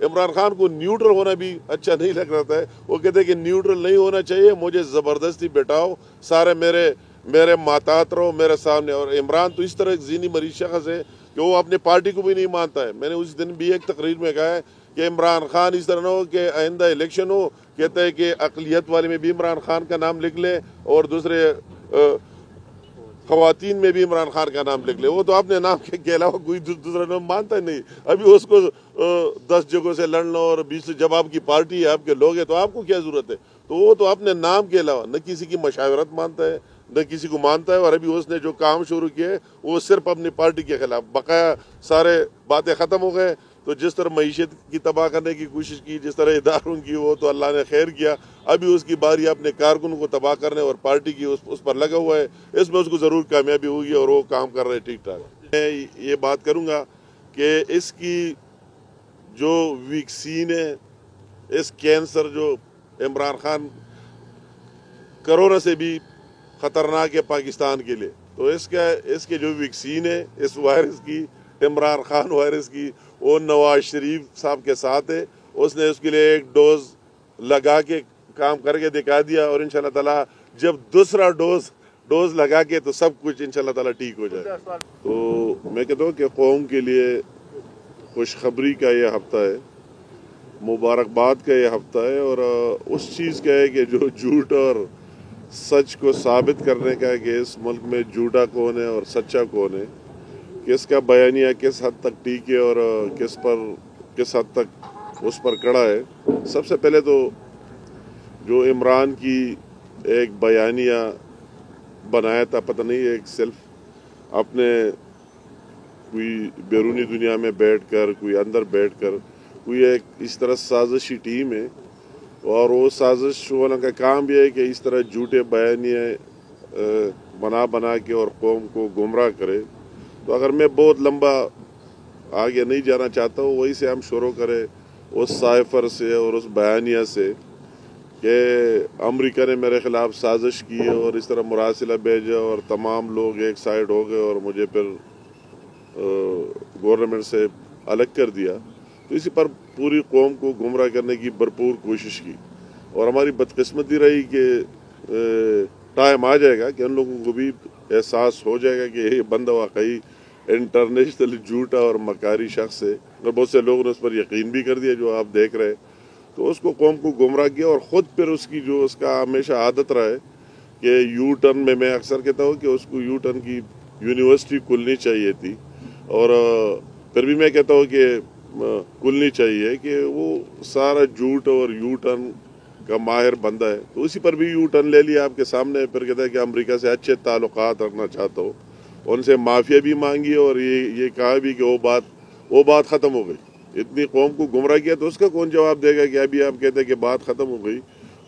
عمران خان کو نیوٹرل ہونا بھی اچھا نہیں لگ رہا ہے. وہ کہتے ہیں کہ نیوٹرل نہیں ہونا چاہیے, مجھے زبردستی بٹھاؤ, سارے میرے ماتحت رہو میرے سامنے. اور عمران تو اس طرح ایک ذہنی مریض شخص ہے کہ وہ اپنے پارٹی کو بھی نہیں مانتا ہے. میں نے اس دن بھی ایک تقریر میں کہا ہے کہ عمران خان اس طرح نہ ہو کہ آئندہ الیکشن ہو, کہتا ہے کہ اقلیت والے میں بھی عمران خان کا نام لکھ لیں اور دوسرے خواتین میں بھی عمران خان کا نام لکھ لے. وہ تو اپنے نام کے علاوہ کوئی دوسرا نام مانتا ہی نہیں. ابھی اس کو 10 جگہوں سے لڑنا اور 20 جب آپ کی پارٹی ہے, آپ کے لوگ ہیں, تو آپ کو کیا ضرورت ہے؟ تو وہ تو اپنے نام کے علاوہ نہ کسی کی مشاورت مانتا ہے نہ کسی کو مانتا ہے. اور ابھی اس نے جو کام شروع کیے وہ صرف اپنی پارٹی کے خلاف, بقایا سارے باتیں ختم ہو گئے. تو جس طرح معیشت کی تباہ کرنے کی کوشش کی, جس طرح اداروں کی, وہ تو اللہ نے خیر کیا. ابھی اس کی باری اپنے کارکنوں کو تباہ کرنے اور پارٹی کی اس پر لگا ہوا ہے. اس میں اس کو ضرور کامیابی ہوگی اور وہ کام کر رہے ٹھیک ٹھاک. میں یہ بات کروں گا کہ اس کی جو ویکسین ہے, اس کینسر جو عمران خان کرونا سے بھی خطرناک ہے پاکستان کے لیے, تو اس کے جو ویکسین ہے اس وائرس کی, عمران خان وائرس کی, وہ نواز شریف صاحب کے ساتھ ہے. اس نے اس کے لیے ایک ڈوز لگا کے کام کر کے دکھا دیا, اور انشاءاللہ تعالی جب دوسرا ڈوز لگا کے تو سب کچھ انشاءاللہ تعالی ٹھیک ہو جائے. تو میں کہتا ہوں کہ قوم کے لیے خوشخبری کا یہ ہفتہ ہے, مبارکباد کا یہ ہفتہ ہے, اور اس چیز کا ہے کہ جو جھوٹ اور سچ کو ثابت کرنے کا ہے کہ اس ملک میں جھوٹا کون ہے اور سچا کون ہے, کس کا بیانیہ کس حد تک ٹھیک ہے اور کس حد تک اس پر کڑا ہے. سب سے پہلے تو جو عمران کی ایک بیانیہ بنایا تھا, پتہ نہیں ایک صرف اپنے کوئی بیرونی دنیا میں بیٹھ کر, کوئی اندر بیٹھ کر, کوئی ایک اس طرح سازشی ٹیم ہے, اور وہ سازش والوں کا کام بھی ہے کہ اس طرح جھوٹے بیانیے بنا کے اور قوم کو گمراہ کرے. تو اگر میں بہت لمبا آگے نہیں جانا چاہتا ہوں, وہی سے ہم شروع کریں اس سائفر سے اور اس بیانیہ سے کہ امریکہ نے میرے خلاف سازش کی اور اس طرح مراسلہ بھیجا اور تمام لوگ ایک سائڈ ہو گئے اور مجھے پھر گورنمنٹ سے الگ کر دیا. تو اسی پر پوری قوم کو گمراہ کرنے کی بھرپور کوشش کی, اور ہماری بدقسمتی رہی کہ ٹائم آ جائے گا کہ ان لوگوں کو بھی احساس ہو جائے گا کہ یہ بندہ واقعی انٹرنیشنل جھوٹا اور مکاری شخص ہے, اور بہت سے لوگوں نے اس پر یقین بھی کر دیا جو آپ دیکھ رہے. تو اس کو قوم کو گمراہ کیا, اور خود پھر اس کی جو اس کا ہمیشہ عادت رہا ہے کہ یو ٹرن میں اکثر کہتا ہوں کہ اس کو یو ٹرن کی یونیورسٹی کھلنی چاہیے تھی, اور پھر بھی میں کہتا ہوں کہ کھلنی چاہیے کہ وہ سارا جھوٹ اور یو ٹرن کا ماہر بندہ ہے. تو اسی پر بھی یو ٹرن لے لیا آپ کے سامنے. پھر کہتا ہے کہ امریکہ سے اچھے تعلقات رکھنا چاہتا ہوں, ان سے معافیا بھی مانگی, اور یہ کہا بھی کہ وہ بات ختم ہو گئی. اتنی قوم کو گمراہ کیا تو اس کا کون جواب دے گا کہ ابھی آپ کہتے ہیں کہ بات ختم ہو گئی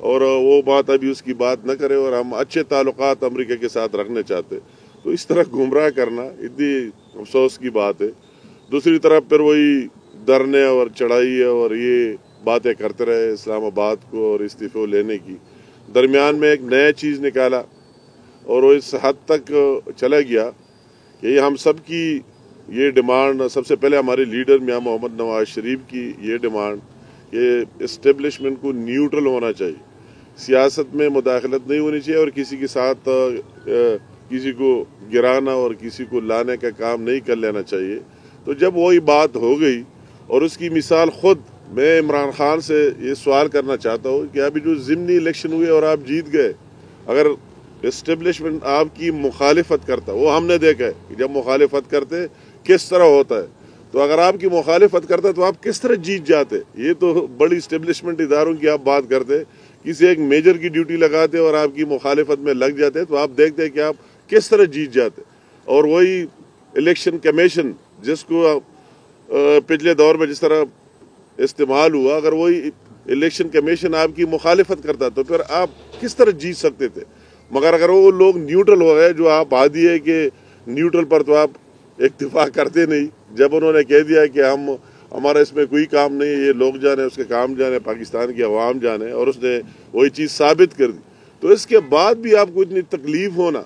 اور وہ بات ابھی اس کی بات نہ کرے, اور ہم اچھے تعلقات امریکہ کے ساتھ رکھنا چاہتے. تو اس طرح گمراہ کرنا اتنی افسوس کی بات ہے. دوسری طرف پھر وہی دھرنے اور چڑھائی اور یہ باتیں کرتے رہے اسلام آباد کو اور استعفے لینے کی. درمیان میں ایک نیا چیز نکالا, اور وہ اس حد تک چلا گیا کہ یہ ہم سب کی یہ ڈیمانڈ, سب سے پہلے ہمارے لیڈر میاں محمد نواز شریف کی یہ ڈیمانڈ کہ اسٹیبلشمنٹ کو نیوٹرل ہونا چاہیے, سیاست میں مداخلت نہیں ہونی چاہیے, اور کسی کے ساتھ کسی کو گرانا اور کسی کو لانے کا کام نہیں کر لینا چاہیے. تو جب وہی بات ہو گئی, اور اس کی مثال خود میں عمران خان سے یہ سوال کرنا چاہتا ہوں کہ ابھی جو ضمنی الیکشن ہوئے اور آپ جیت گئے, اگر اسٹیبلشمنٹ آپ کی مخالفت کرتا, وہ ہم نے دیکھا ہے کہ جب مخالفت کرتے کس طرح ہوتا ہے, تو اگر آپ کی مخالفت کرتا تو آپ کس طرح جیت جاتے. یہ تو بڑی اسٹیبلشمنٹ اداروں کی آپ بات کرتے, کسی ایک میجر کی ڈیوٹی لگاتے اور آپ کی مخالفت میں لگ جاتے, تو آپ دیکھتے کہ آپ کس طرح جیت جاتے. اور وہی الیکشن کمیشن جس کو پچھلے دور میں جس طرح استعمال ہوا, اگر وہی الیکشن کمیشن آپ کی مخالفت کرتا تو پھر آپ کس طرح جیت سکتے تھے. مگر اگر وہ لوگ نیوٹرل ہو گئے, جو آپ عادی ہے کہ نیوٹرل پر تو آپ اکتفا کرتے نہیں, جب انہوں نے کہہ دیا کہ ہمارا اس میں کوئی کام نہیں ہے, یہ لوگ جانے اس کے کام جانے, پاکستان کی عوام جانے, اور اس نے وہی چیز ثابت کر دی, تو اس کے بعد بھی آپ کو اتنی تکلیف ہونا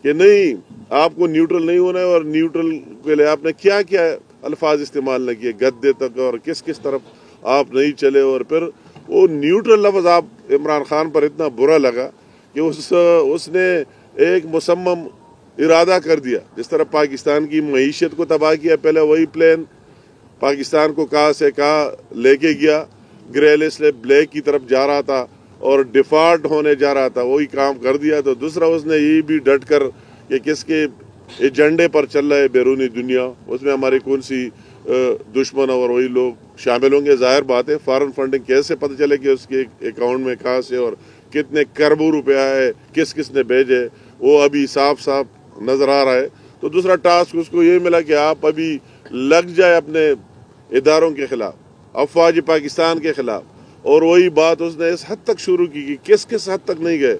کہ نہیں آپ کو نیوٹرل نہیں ہونا ہے. اور نیوٹرل کے لیے آپ نے کیا کیا الفاظ استعمال نہ کیے, گدے تک اور کس طرف آپ نہیں چلے، اور پھر وہ نیوٹرل لفظ آپ عمران خان پر اتنا برا لگا کہ اس نے ایک مصمم ارادہ کر دیا، جس طرح پاکستان کی معیشت کو تباہ کیا، پہلے وہی پلین پاکستان کو کہاں سے کہاں لے کے گیا، گرے لسٹ بلیک کی طرف جا رہا تھا اور ڈیفالٹ ہونے جا رہا تھا، وہی کام کر دیا۔ تو دوسرا اس نے یہ بھی ڈٹ کر کہ کس کے ایجنڈے پر چل رہا ہے بیرونی دنیا، اس میں ہماری کون سی دشمن اور وہی لوگ شامل ہوں گے۔ ظاہر بات ہے فارن فنڈنگ کیسے پتہ چلے کہ اس کے اکاؤنٹ میں کہاں سے اور کتنے کروڑ روپیہ ہے، کس کس نے بھیجے، وہ ابھی صاف نظر آ رہا ہے۔ تو دوسرا ٹاسک اس کو یہ ملا کہ آپ ابھی لگ جائے اپنے اداروں کے خلاف، افواج پاکستان کے خلاف، اور وہی بات اس نے اس حد تک شروع کی کہ کس حد تک نہیں گئے۔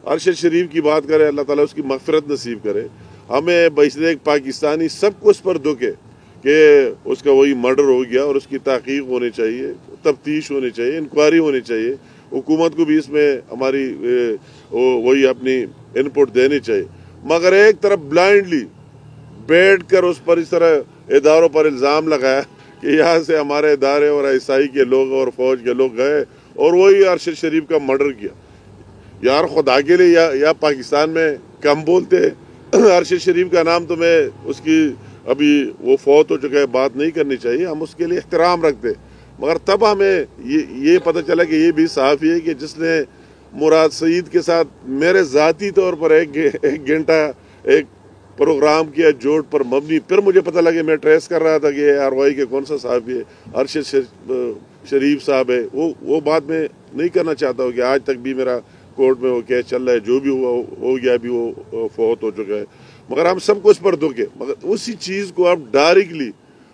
ارشد شریف کی بات کرے، اللہ تعالیٰ اس کی مغفرت نصیب کرے۔ ہمیں بیشتر ایک پاکستانی سب کو اس پر دکھ ہے کہ اس کا وہی مرڈر ہو گیا، اور اس کی تحقیق ہونی چاہیے، تفتیش ہونی چاہیے، انکوائری ہونی چاہیے، حکومت کو بھی اس میں ہماری وہی اپنی انپٹ دینی چاہیے۔ مگر ایک طرف بلائنڈلی بیٹھ کر اس پر اس طرح اداروں پر الزام لگایا کہ یہاں سے ہمارے ادارے اور عیسائی کے لوگ اور فوج کے لوگ گئے اور وہی ارشد شریف کا مرڈر کیا۔ یار خدا کے لیے یا پاکستان میں کم بولتے، ارشد شریف کا نام تو میں اس کی ابھی وہ فوت ہو چکا ہے، بات نہیں کرنی چاہیے، ہم اس کے لیے احترام رکھتے، مگر تب ہمیں یہ پتہ چلا کہ یہ بھی صحافی ہے کہ جس نے مراد سعید کے ساتھ میرے ذاتی طور پر ایک گھنٹہ ایک پروگرام کیا جوٹ پر مبنی۔ پھر مجھے پتہ لگا، میں ٹریس کر رہا تھا کہ RY کے کون سا صحافی ہے، ارشد شریف صاحب ہے۔ وہ بات میں نہیں کرنا چاہتا ہوں کہ آج تک بھی میرا کورٹ میں وہ کیس چل رہا ہے، جو بھی ہوا ہو گیا، بھی وہ فوت ہو چکا ہے، مگر ہم سب کو اس پر دکھ ہے۔ مگر اسی چیز کو آپ ڈائریکٹلی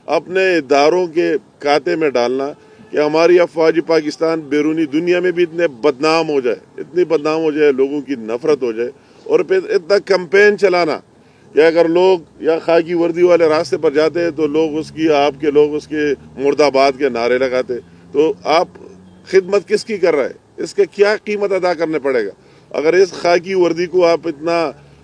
اپنے اداروں کے کھاتے میں ڈالنا کہ ہماری افواج پاکستان بیرونی دنیا میں بھی اتنے بدنام ہو جائے، اتنی بدنام ہو جائے، لوگوں کی نفرت ہو جائے، اور پھر اتنا کمپین چلانا کہ اگر لوگ یا خاکی وردی والے راستے پر جاتے ہیں تو لوگ آپ کے لوگ اس کے مرد آباد کے نعرے لگاتے، تو آپ خدمت کس کی کر رہے ہیں؟ اس کا کیا قیمت ادا کرنے پڑے گا؟ اگر اس خاکی وردی کو آپ اتنا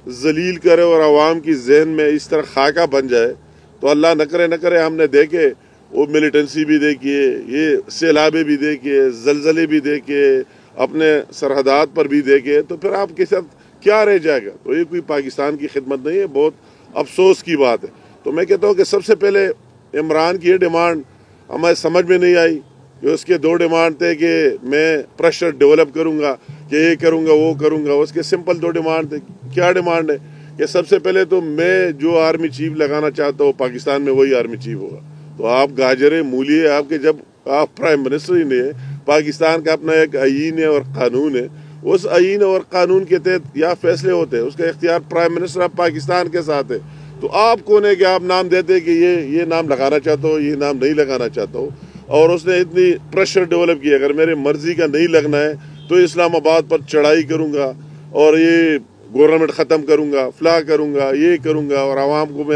ذلیل کرے اور عوام کی ذہن میں اس طرح خاکہ بن جائے، تو اللہ نہ کرے ہم نے دیکھے، وہ ملیٹنسی بھی دیکھیے، یہ سیلابیں بھی دیکھیے، زلزلے بھی دیکھیے، اپنے سرحدات پر بھی دیکھے، تو پھر آپ کے ساتھ کیا رہ جائے گا؟ تو یہ کوئی پاکستان کی خدمت نہیں ہے، بہت افسوس کی بات ہے۔ تو میں کہتا ہوں کہ سب سے پہلے عمران کی یہ ڈیمانڈ ہمیں سمجھ میں نہیں آئی کہ اس کے 2 ڈیمانڈ تھے کہ میں پریشر ڈیولپ کروں گا، کہ یہ کروں گا وہ کروں گا۔ اس کے سمپل 2 ڈیمانڈ تھے۔ کیا ڈیمانڈ ہے؟ کہ سب سے پہلے تو میں جو آرمی چیف لگانا چاہتا ہوں پاکستان میں وہی آرمی چیف ہوگا۔ تو آپ گاجرے مولیے، آپ کے جب آپ پرائم منسٹر ہی نہیں ہے، پاکستان کا اپنا ایک آئین ہے اور قانون ہے، اس آئین اور قانون کے تحت یا فیصلے ہوتے ہیں، اس کا اختیار پرائم منسٹر آف پاکستان کے ساتھ ہے۔ تو آپ کون ہے کہ آپ نام دیتے کہ یہ نام لگانا چاہتا ہو، یہ نام نہیں لگانا چاہتا ہو؟ اور اس نے اتنی پریشر ڈیولپ کی، اگر میرے مرضی کا نہیں لگنا ہے تو اسلام آباد پر چڑھائی کروں گا اور یہ گورنمنٹ ختم کروں گا، فلاں کروں گا، یہ کروں گا، اور عوام کو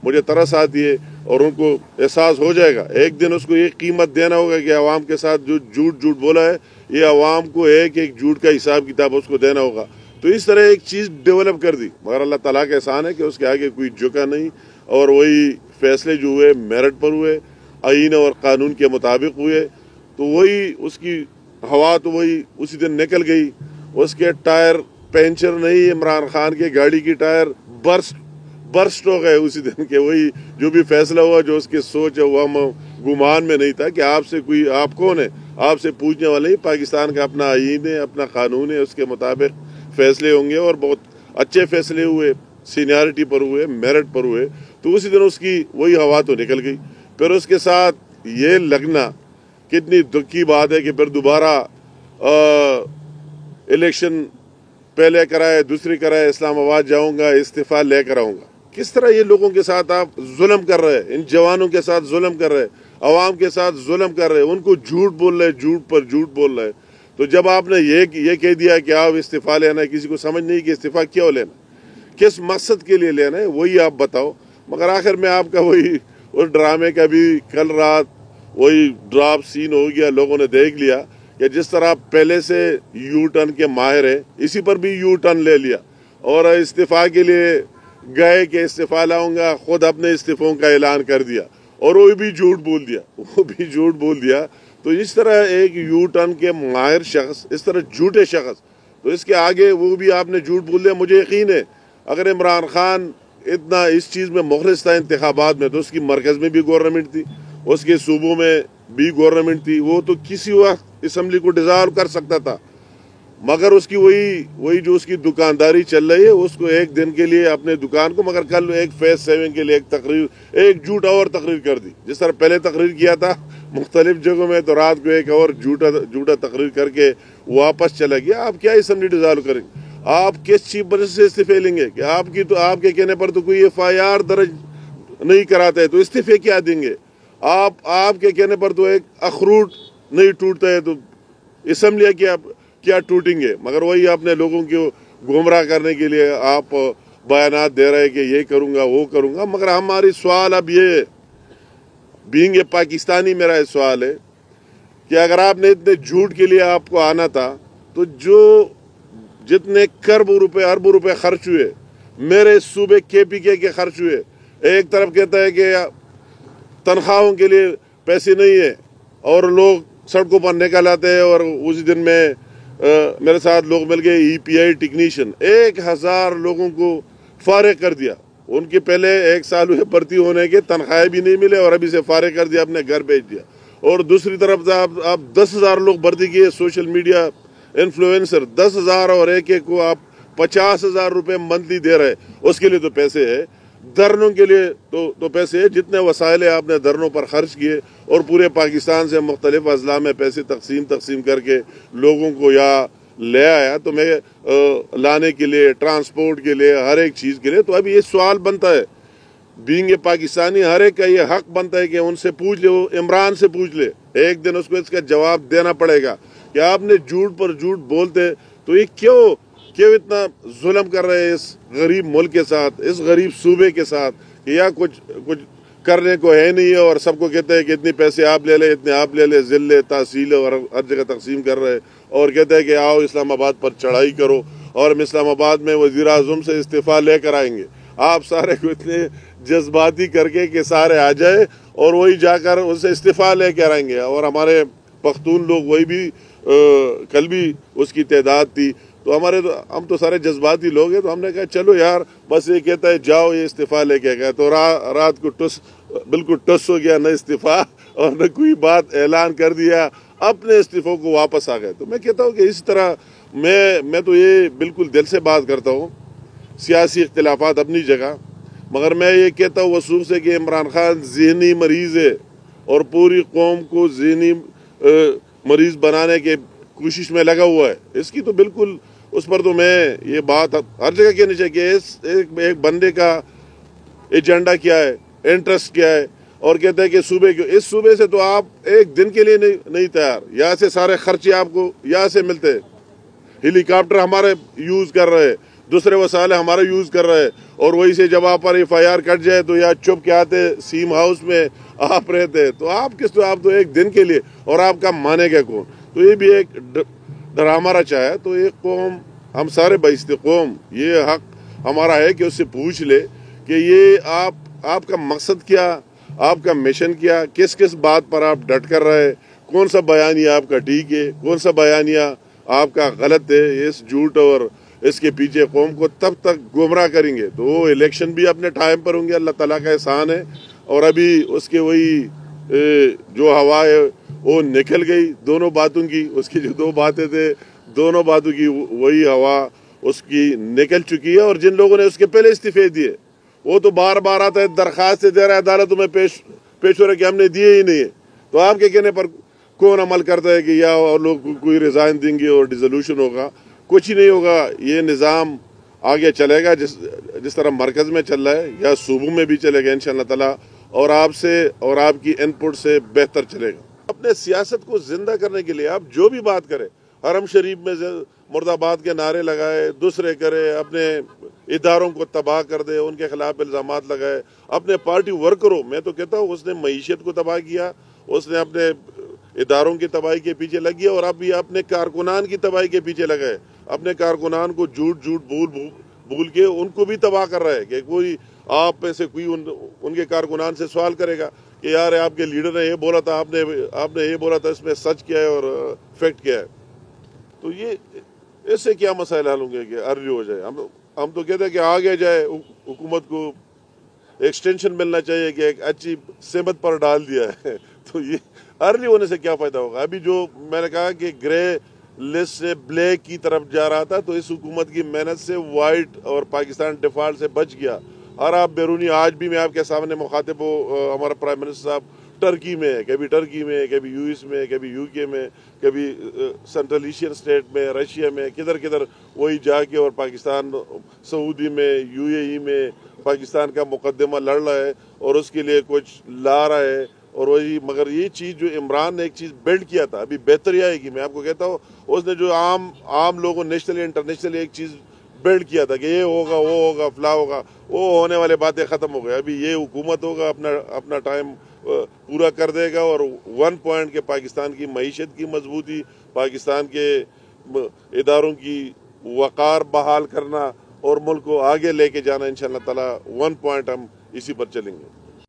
مجھے ترس آتی ہے اور ان کو احساس ہو جائے گا ایک دن اس کو یہ قیمت دینا ہوگا کہ عوام کے ساتھ جو جھوٹ بولا ہے، یہ عوام کو ایک جھوٹ کا حساب کتاب اس کو دینا ہوگا۔ تو اس طرح ایک چیز ڈیولپ کر دی، مگر اللہ تعالیٰ کا احسان ہے کہ اس کے آگے کوئی جھکا نہیں، اور وہی فیصلے جو ہوئے میرٹ پر ہوئے، آئین اور قانون کے مطابق ہوئے۔ تو وہی اس کی ہوا تو وہی اسی دن نکل گئی، اس کے ٹائر پینچر نہیں، عمران خان کے گاڑی کی ٹائر برسٹ ہو گئے اسی دن کے۔ وہی جو بھی فیصلہ ہوا، جو اس کی سوچ ہے، وہ ہم گمان میں نہیں تھا کہ آپ کون ہے، آپ سے پوچھنے والے ہی۔ پاکستان کا اپنا آئین ہے، اپنا قانون ہے، اس کے مطابق فیصلے ہوں گے، اور بہت اچھے فیصلے ہوئے، سینیارٹی پر ہوئے، میرٹ پر ہوئے۔ تو اسی دن اس کی وہی ہوا تو نکل گئی۔ پھر اس کے ساتھ یہ لگنا کتنی دکھ کی بات ہے کہ پھر دوبارہ الیکشن پہلے کرائے، دوسری کرائے، اسلام آباد جاؤں گا، استعفیٰ لے کر آؤں گا۔ کس طرح یہ لوگوں کے ساتھ آپ ظلم کر رہے ہیں، ان جوانوں کے ساتھ ظلم کر رہے، عوام کے ساتھ ظلم کر رہے، ان کو جھوٹ بول رہے، جھوٹ پر جھوٹ بول رہے۔ تو جب آپ نے یہ کہہ دیا کہ آپ استعفیٰ لینا ہے، کسی کو سمجھ نہیں کہ استعفیٰ کیوں لینا، کس مقصد کے لیے لینا ہے، وہی آپ بتاؤ۔ مگر آخر میں آپ کا وہی اس ڈرامے کا بھی کل رات وہی ڈراپ سین ہو گیا، لوگوں نے دیکھ لیا کہ جس طرح آپ پہلے سے یو ٹرن کے ماہر ہیں، اسی پر بھی یو ٹرن لے لیا اور استعفیٰ کے لیے گئے کہ استعفیٰ لاؤں گا، خود اپنے استعفوں کا اعلان کر دیا، اور وہ بھی جھوٹ بول دیا۔ تو اس طرح ایک یو ٹرن کے ماہر شخص، اس طرح جھوٹے شخص، تو اس کے آگے وہ بھی آپ نے جھوٹ بول دیا. مجھے یقین ہے اگر عمران خان اتنا اس چیز میں مخلص تھا انتخابات میں، تو اس کی مرکز میں بھی گورنمنٹ تھی، اس کے صوبوں میں بھی گورنمنٹ تھی، وہ تو کسی وقت اسمبلی کو ڈیزالو کر سکتا تھا. مگر اس کی وہی جو اس کی دکانداری چل رہی ہے، اس کو ایک دن کے لیے اپنے دکان کو، مگر کل ایک فیز 7 کے لیے ایک جھوٹ اور تقریر کر دی. جس طرح پہلے تقریر کیا تھا مختلف جگہوں میں، تو رات کو ایک اور جھوٹا تقریر کر کے واپس چلا گیا. آپ کیا اسمبلی ڈیزالو کریں گے؟ آپ کس چیف منسٹر سے استعفے لیں گے؟ کہ آپ کے کہنے پر تو کوئی FIR درج نہیں کراتا ہے، تو استعفے کیا دیں گے؟ آپ کے کہنے پر تو ایک اخروٹ نہیں ٹوٹتا ہے، تو اسمبلی کیا ٹوٹیں گے؟ مگر وہی اپنے لوگوں کو گمراہ کرنے کے لیے آپ بیانات دے رہے کہ یہ کروں گا وہ کروں گا. مگر ہماری سوال اب یہ ہے، بینگ اے پاکستانی، میرا یہ سوال ہے کہ اگر آپ نے اتنے جھوٹ کے لیے آپ کو آنا تھا، تو جتنے اربوں روپے خرچ ہوئے، میرے صوبے KPK کے خرچ ہوئے. ایک طرف کہتا ہے کہ تنخواہوں کے لیے پیسے نہیں ہیں اور لوگ سڑکوں پر نکل آتے ہیں، اور اسی دن میں میرے ساتھ لوگ مل گئے EPI ٹیکنیشین 1000 لوگوں کو فارغ کر دیا. ان کے پہلے 1 سال ہوئے بھرتی ہونے کے، تنخواہیں بھی نہیں ملے اور ابھی سے فارغ کر دیا، اپنے گھر بھیج دیا. اور دوسری طرف آپ 10,000 لوگ بھرتی کیے، سوشل میڈیا انفلوئنسر 10,000، اور ایک کو آپ 50,000 روپے منتھلی دے رہے. اس کے لیے تو پیسے ہے، دھرنوں کے لیے تو پیسے ہے. جتنے وسائل آپ نے دھرنوں پر خرچ کیے، اور پورے پاکستان سے مختلف اضلاع میں پیسے تقسیم کر کے لوگوں کو یا لے آیا، تو میں لانے کے لیے، ٹرانسپورٹ کے لیے، ہر ایک چیز کے لیے. تو اب یہ سوال بنتا ہے، بینگ اے پاکستانی ہر ایک کا یہ حق بنتا ہے کہ ان سے پوچھ لے، وہ عمران سے پوچھ لے. ایک دن اس کو اس کا جواب دینا پڑے گا کہ آپ نے جھوٹ پر جھوٹ بولتے، تو یہ کیوں اتنا ظلم کر رہے ہیں اس غریب ملک کے ساتھ، اس غریب صوبے کے ساتھ، کہ یا کچھ کرنے کو ہے نہیں ہے، اور سب کو کہتے ہیں کہ اتنے پیسے آپ لے لے، اتنے آپ لے لے، ضلع تحصیل اور ہر جگہ تقسیم کر رہے ہیں. اور کہتے ہیں کہ آؤ اسلام آباد پر چڑھائی کرو، اور ہم اسلام آباد میں وزیر اعظم سے استعفیٰ لے کر آئیں گے. آپ سارے کو اتنے جذباتی کر کے کہ سارے آ جائے، اور وہی جا کر ان سے استعفیٰ لے کر آئیں گے. اور ہمارے پختون لوگ وہی بھی کل بھی اس کی تعداد تھی، تو ہم تو سارے جذباتی لوگ ہیں. تو ہم نے کہا چلو یار، بس یہ کہتا ہے جاؤ یہ استعفیٰ لے کے گیا، تو رات کو بالکل ٹس ہو گیا، نہ استعفیٰ اور نہ کوئی بات اعلان کر دیا، اپنے استعفوں کو واپس آ گئے. تو میں کہتا ہوں کہ اس طرح میں تو یہ بالکل دل سے بات کرتا ہوں. سیاسی اختلافات اپنی جگہ، مگر میں یہ کہتا ہوں وثوق سے کہ عمران خان ذہنی مریض ہے، اور پوری قوم کو ذہنی مریض بنانے کے کوشش میں لگا ہوا ہے. اس کی تو بالکل، اس پر تو میں یہ بات ہر جگہ کہنی چاہیے کہ ایک بندے کا ایجنڈا کیا ہے، انٹرسٹ کیا ہے، اور کہتے ہیں کہ اس صوبے سے تو آپ ایک دن کے لیے نہیں تیار. یہاں سے سارے خرچے آپ کو یہاں سے ملتے، ہیلی کاپٹر ہمارے یوز کر رہے، دوسرے وسائل ہمارے یوز کر رہے، اور وہی سے جب آپ پر FIR کٹ جائے تو یا چپ کے آتے سیم ہاؤس میں آپ رہتے. تو آپ تو ایک دن کے لیے، اور آپ کا مانے گا کون؟ تو یہ بھی ایک ڈرامہ رچا ہے. تو ایک قوم، ہم سارے بیشتر قوم، یہ حق ہمارا ہے کہ اس سے پوچھ لے کہ یہ آپ کا مقصد کیا، آپ کا مشن کیا، کس بات پر آپ ڈٹ کر رہے، کون سا بیانیہ آپ کا ٹھیک ہے، کون سا بیانیہ آپ کا غلط ہے. اس جھوٹ اور اس کے پیچھے قوم کو تب تک گمراہ کریں گے. تو وہ الیکشن بھی اپنے ٹائم پر ہوں گے، اللہ تعالیٰ کا احسان ہے. اور ابھی اس کے وہی جو ہوا ہے وہ نکل گئی دونوں باتوں کی، اس کی جو 2 باتیں تھے، دونوں باتوں کی وہی ہوا اس کی نکل چکی ہے. اور جن لوگوں نے اس کے پہلے استعفے دیے، وہ تو بار آتا ہے، درخواست دے رہا ہے عدالتوں میں پیش ہو رہا ہے کہ ہم نے دیے ہی نہیں ہے. تو آپ کے کہنے پر کون عمل کرتا ہے کہ یا اور لوگ کوئی ریزائن دیں گے اور ڈیزولوشن ہوگا؟ کچھ ہی نہیں ہوگا. یہ نظام آگے چلے گا جس طرح مرکز میں چل رہا ہے، یا صوبوں میں بھی چلے گا انشاءاللہ تعالی، اور آپ سے اور آپ کی ان پٹ سے بہتر چلے گا. اپنے سیاست کو زندہ کرنے کے لیے آپ جو بھی بات کریں، حرم شریف میں مرد آباد کے نعرے لگائے، دوسرے کرے، اپنے اداروں کو تباہ کر دے، ان کے خلاف الزامات لگائے، اپنے پارٹی ورکروں، میں تو کہتا ہوں اس نے معیشت کو تباہ کیا، اس نے اپنے اداروں کی تباہی کے پیچھے لگ گیا، اور اب یہ اپنے کارکنان کی تباہی کے پیچھے لگے. اپنے کارکنان کو جھوٹ بول کے ان کو بھی تباہ کر رہا ہے کہ کوئی آپ میں سے کوئی ان کے کارکنان سے سوال کرے گا کہ کہ یار آپ کے لیڈر نے یہ بولا تھا، آپ نے یہ بولا تھا، اس میں سچ کیا ہے اور فیکٹ کیا ہے. تو یہ اس سے کیا مسائل حل ہوں گے کہ ارلی ہو جائے. ہم تو کہتے ہیں کہ آگے جائے، حکومت کو ایکسٹینشن ملنا چاہیے کہ ایک اچھی سمت پر ڈال دیا ہے. تو یہ ارلی ہونے سے کیا فائدہ ہوگا؟ ابھی جو میں نے کہا کہ گرے لسٹ سے بلیک کی طرف جا رہا تھا، تو اس حکومت کی محنت سے وائٹ اور پاکستان ڈیفالٹ سے بچ گیا. اور آپ بیرونی، آج بھی میں آپ کے سامنے مخاطب ہوں، ہمارا پرائم منسٹر صاحب ٹرکی میں ہے، کبھی ٹرکی میں، کبھی یو ایس میں، کبھی یو کے میں، کبھی سینٹرل ایشین اسٹیٹ میں، رشیا میں، کدھر وہی جا کے اور پاکستان، سعودی میں، یو اے ای میں پاکستان کا مقدمہ لڑ رہا ہے اور اس کے لیے کچھ لا رہا ہے. اور وہی، مگر یہ چیز جو عمران نے ایک چیز بلڈ کیا تھا، ابھی بہتری آئے گی. میں آپ کو کہتا ہوں، اس نے جو عام لوگوں نیشنلی انٹرنیشنلی ایک چیز بلڈ کیا تھا کہ یہ ہوگا، وہ ہوگا، فلاں ہوگا، وہ ہونے والے باتیں ختم ہو گئے. ابھی یہ حکومت ہوگا، اپنا ٹائم پورا کر دے گا اور 1 پوائنٹ کے پاکستان کی معیشت کی مضبوطی، پاکستان کے اداروں کی وقار بحال کرنا اور ملک کو آگے لے کے جانا، انشاءاللہ تعالی 1 پوائنٹ ہم اسی پر چلیں گے.